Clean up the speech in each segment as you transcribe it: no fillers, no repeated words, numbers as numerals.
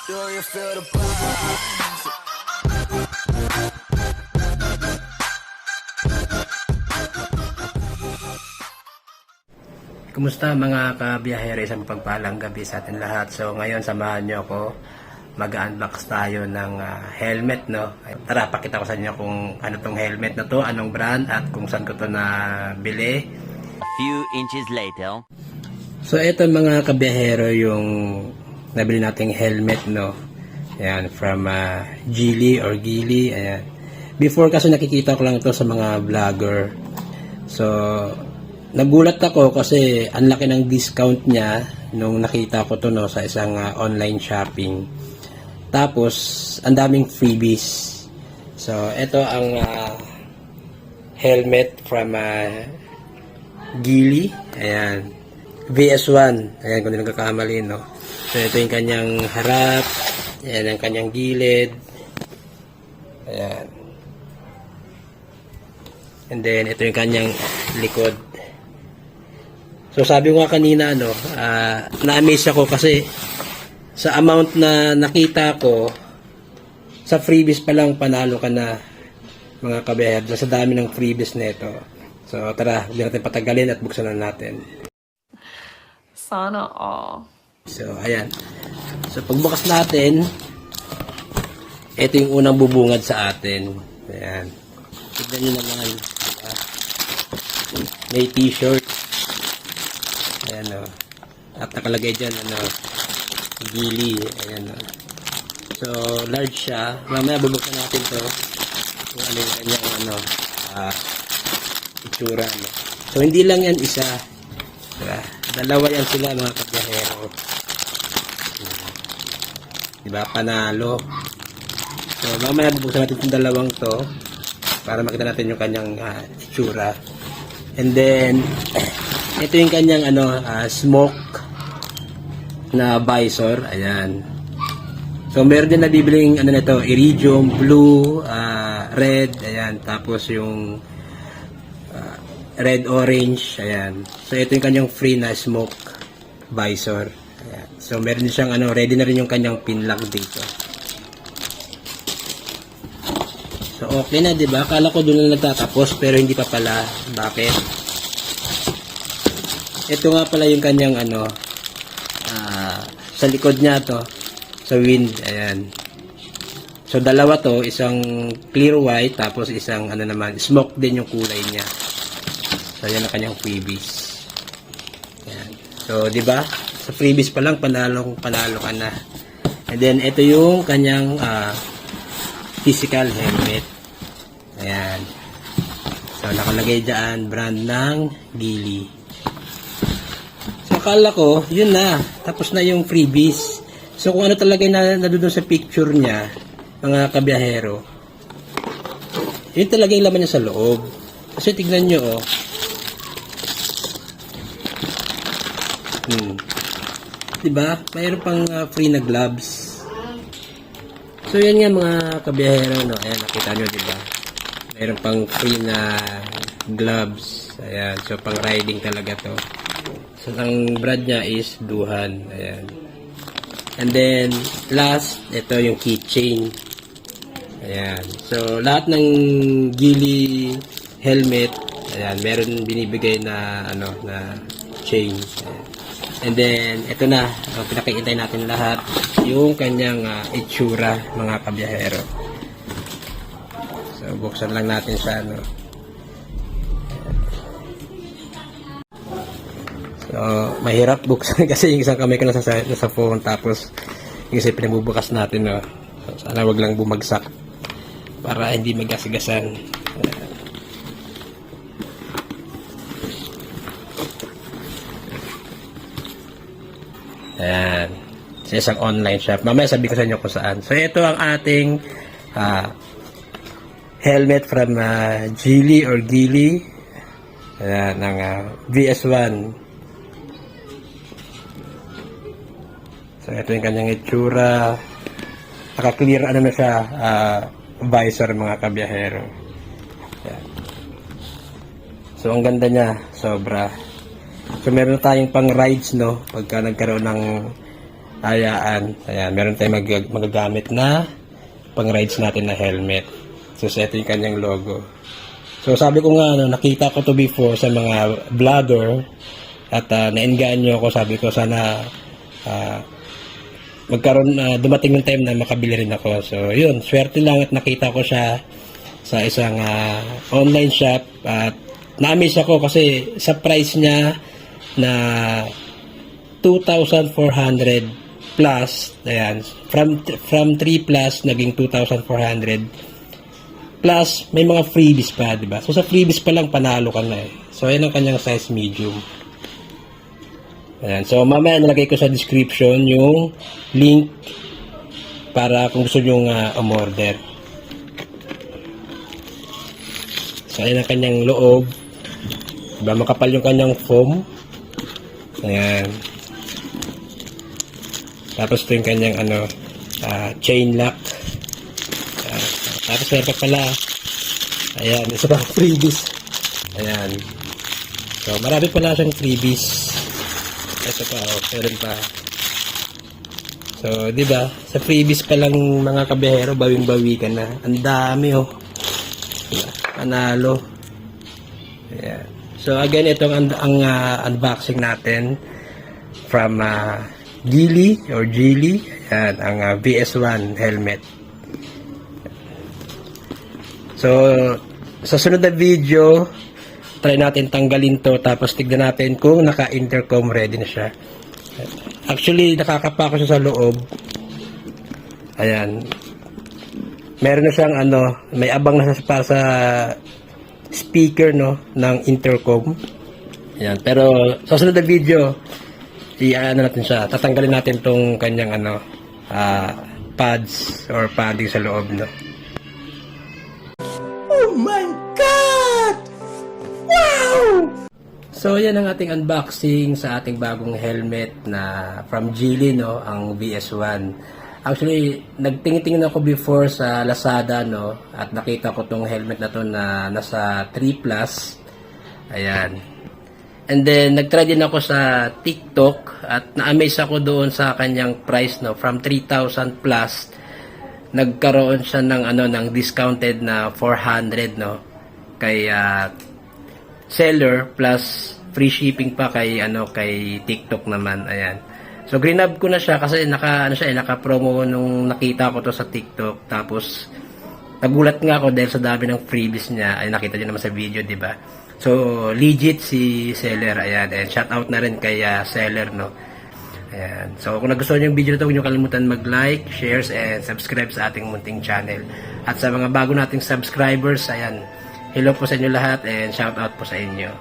Do you feel the buzz? Kumusta mga kabiyahero, isang pagpalang gabi sa atin lahat. So ngayon samahan nyo ako, mag-unbox tayo ng helmet, no? Tara, pakita ko sa inyo kung ano tong helmet na to, anong brand at kung saan ko to nabili. Few inches later. So ito mga kabiyahero yung nabili nating helmet, no? Ayan, from Geely or Geely. Ayan. Before kasi nakikita ko lang ito sa mga vlogger. So nagulat ako kasi ang laki ng discount niya nung nakita ko to, no, sa isang online shopping. Tapos ang daming freebies. So ito ang helmet from Geely. Ayan. VS1. Ayan, kung hindi nagkakamali, no. So ito yung kanyang harap. Ayan ang kanyang gilid. Ayan. And then ito yung kanyang likod. So sabi ko nga kanina, no, na-amaze ako kasi sa amount na nakita ko, sa freebies pa lang panalo ka na, mga kabiherd, sa dami ng freebies nito. So tara, hindi natin patagalin at buksan na natin. Sana all. So ayan. So pagbukas natin, ito yung unang bubungad sa atin. Ayan. Tignan nyo naman. Diba? May t-shirt. Ayan, o. At nakalagay dyan, ano, Geely. Ayan, o. So, large siya. Mamaya bubuksan natin to. Kung ano yung kanyang, ano, itsura, no? So, hindi lang yan isa. Diba? Dalawa yan sila, mga kabiyahero. Diba? Panalo. So, mamaya bubuksan natin itong dalawang to para makita natin yung kanyang itsura. And then, ito yung kanyang smoke na visor. Ayan. So, meron din nabibiling nito, iridium, blue, red. Ayan. Tapos yung red, orange. Ayan. So, ito yung kanyang free na smoke visor. Ayan. So, meron din siyang ready na rin yung kanyang pin lock dito. So, okay na, diba? Akala ko doon na nagtatapos, pero hindi pa pala. Bakit? Ito nga pala yung kanyang sa likod niya to, sa wind. Ayan. So, dalawa to, isang clear white, tapos isang naman, smoke din yung kulay niya. So, yan ang kanyang freebies. Ayan. So, diba? Sa freebies pa lang, panalo ka na. And then, ito yung kanyang physical helmet. Ayan. So, nakalagay dyan, brand ng Geely. So, akala ko, yun na. Tapos na yung freebies. So, kung ano talaga na doon sa picture niya, mga kabiyahero, yun talaga yung laman niya sa loob. Kasi tignan nyo, oh. Diba? Mayroon pang free na gloves. So, yan nga mga kabiyahero, no? Ayan, nakita nyo, diba? Mayroon pang free na gloves. Ayan, so pang riding talaga to. So, ang brand niya is Duhan. Ayan. And then, last, ito yung keychain. Ayan. So, lahat ng Geely helmet, ayan, meron binibigay na, na chain. Ayan. And then, ito na, ang pinakikintay natin lahat, yung kanyang itsura, mga kabiyahero. So, buksan lang natin siya, no. So, mahirap buksan kasi yung isang kamay ko nasa phone, tapos yung isa pinagbubukas natin, no. So, sana wag lang bumagsak para hindi magasigasan. Ayan. Sa isang online shop. Mamaya sabi ko sa inyo kung saan. So, ito ang ating helmet from Geely or Geely. Ayan, ng VS1. So, ito yung kanyang itsura. Naka-clear, na siya, visor, mga kabiyahero. Ayan. So, ang ganda niya. Sobra. So, meron tayong pang rides, no? Pagka nagkaroon ng hayaan. Ayan, meron tayong magagamit na pang-rides natin na helmet. So, ito yung kanyang logo. So, sabi ko nga, nakita ko to before sa mga vlogger at naengganyo ako. Sabi ko, sana dumating yung time na makabili rin ako. So, yun, swerte lang at nakita ko siya sa isang online shop at na-amaze ako kasi sa price niya na 2,400 plus, ayan, from 3 plus naging 2,400 plus may mga freebies pa, di ba? So sa freebies pa lang panalo ka na eh. So ayan ang kanyang size medium. Ayan, so mamaya nilagay ko sa description yung link para kung gusto nyo umorder. So, ayan ang kanyang loob. Diba, makapal yung kanyang foam. Ayan. Tapos ito yung kanyang chain lock. Tapos meron pa pala. Ayan, isa pa freebies. Ayan. So, marami pala siyang freebies. Ito pa, meron pa. So, diba, sa freebies pa lang mga kabihero, bawing-bawi ka na. Ang dami panalo. Ayan. So again, itong ang unboxing natin from Geely or Geely. Ayan, ang VS1 helmet. So sa sunod na video, try natin tanggalin to tapos tignan natin kung naka-intercom ready na siya. Actually, nakakapa ko siya sa loob. Ayan. Meron na siyang may abang na para sa speaker ng intercom. Ayan, pero sa sunod na video, natin siya. Tatanggalin natin tong kanyang pads or padding sa loob, Oh my God! Wow! So yan ang ating unboxing sa ating bagong helmet na from Geely, ang VS1. Actually, nagtingin-tingin ako before sa Lazada, at nakita ko tong helmet na to na nasa 3 plus. Ayan. And then, nagtry din ako sa TikTok at na-amaze ako doon sa kanyang price, from 3,000 plus. Nagkaroon siya ng discounted na 400, kay seller plus free shipping pa kay TikTok naman. Ayan. So grab ko na siya kasi naka-promo nung nakita ko to sa TikTok. Tapos nagulat nga ako dahil sa dami ng freebies niya. Ay nakita niyo naman sa video, 'di ba? So legit si seller. Ayan, and shout out na rin kay seller, Ayan. So kung nagustuhan niyo yung video na to, huwag niyo kalimutan mag-like, shares and subscribe sa ating munting channel. At sa mga bago nating subscribers, ayan, hello po sa inyo lahat and shout out po sa inyo.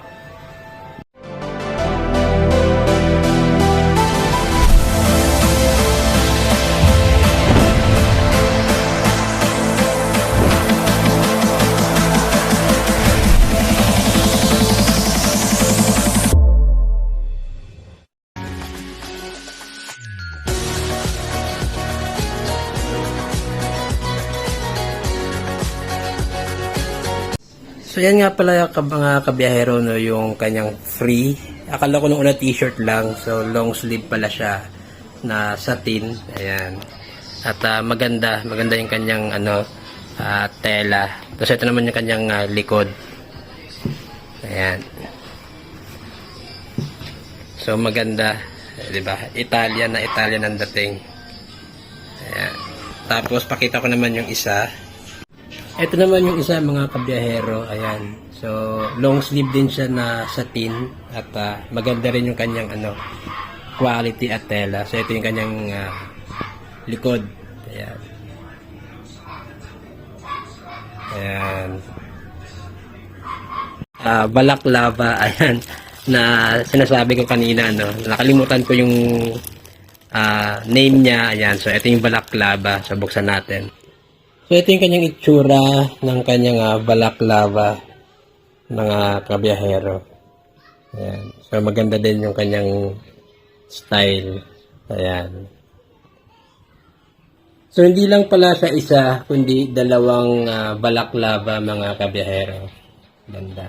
So yan nga pala mga kabiyahero, yung kanyang free. Akala ko nung una t-shirt lang, so long sleeve pala siya na satin. Ayan. At maganda yung kanyang tela. Tapos ito naman yung kanyang likod. Ayan. So maganda, 'di ba? Italian ang dating. Ayan. Tapos pakita ko naman yung isa. Ito naman yung isa mga kabiyahero, ayan. So, long sleeve din siya na satin at maganda rin yung kanyang quality at tela. So, ito yung kanyang likod. Ayan. Ayan. Balaklava, ayan, na sinasabi ko kanina, nakalimutan ko yung name niya, ayan. So, ito yung balaklava. So, buksan natin. So, ito yung kanyang itsura ng kanyang balaklava, mga kabiyahero. Ayan. So, maganda din yung kanyang style. Ayan. So, hindi lang pala siya isa, kundi dalawang balaklava, mga kabiyahero. Ganda.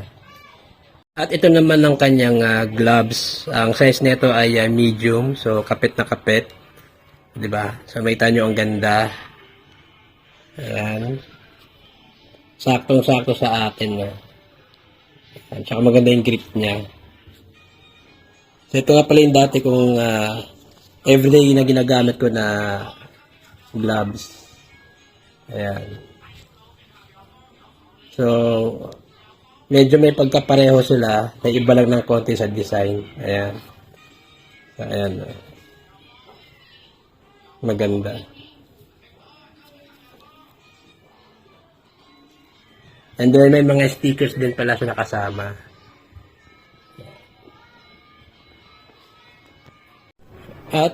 At ito naman ang kanyang gloves. Ang size nito ay medium, so kapit na kapit. 'Di ba? So makita nyo ang ganda. Ayan. Saktong-sakto sa atin, no. Ayan. Tsaka maganda yung grip niya. So ito nga pala yung dati kong everyday na ginagamit ko na gloves. Ayan. So medyo may pagkapareho sila, na iba lang ng konti sa design. Ayan. So, ayan. Maganda. And then may mga stickers din pala sa nakasama. At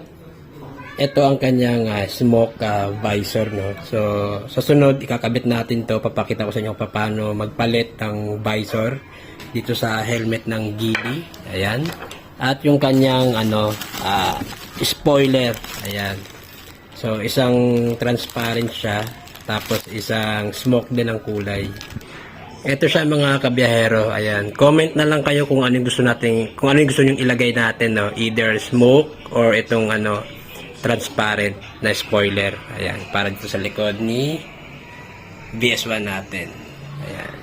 ito ang kanyang smoke visor, no. So sa sunod ikakabit natin 'to, papakita ko sa inyo paano magpalit ng visor dito sa helmet ng Geely. Ayan. At yung kanyang spoiler. Ayan. So isang transparent siya, tapos isang smoke din ang kulay. Ito siya mga kabiyahero. Ayan. Comment na lang kayo kung ano yung gusto natin, kung ano yung gusto niyo ilagay natin, no. Either smoke or itong transparent na spoiler. Ayan. Para dito sa likod ni BS1 natin. Ayan.